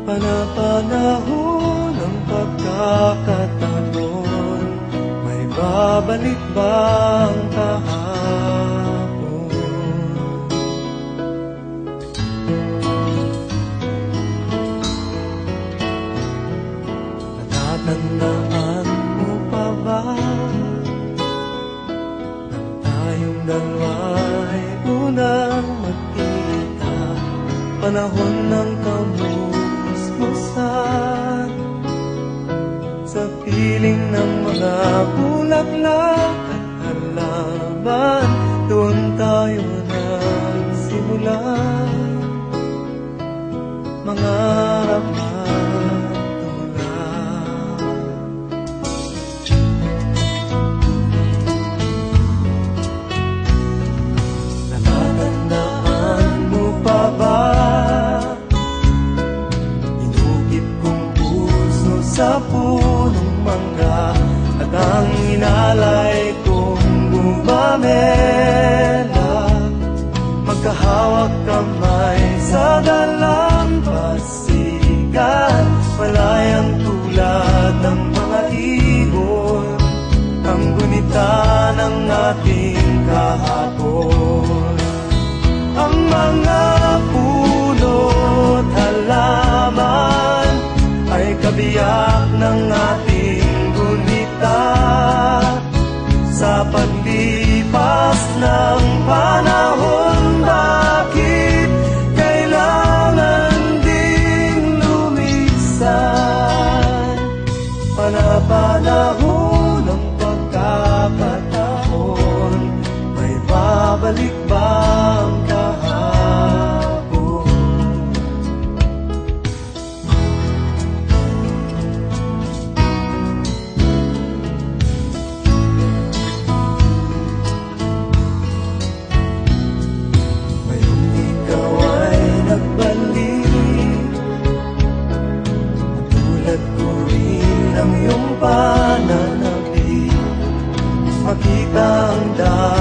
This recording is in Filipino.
Panapanahon ng pagkakataon, may babalik bang kahapon? Natatandaan mo pa ba nang tayong dalawa'y unang magkita? Panahon ng kamusmusan sa piling ng mga bulaklak at halaman, doon tayo nagsimula mangarap at tulad. Natatandaan mo pa ba sa punong mangga at ang inalay kong gumamela, magkahawak kamay sa dalampasigan, malayang tulad ng mga ibon, ang gunita ng ating kahapon. Ang mga puno't halaman ay kabiyak ng ating gunita sa paglipas ng panahon. Bakit kailangan ding lumisan? Panapanahon ng pagkakataon, may babalik bang kahapon? Ang iyong pananabik, makita ang dahil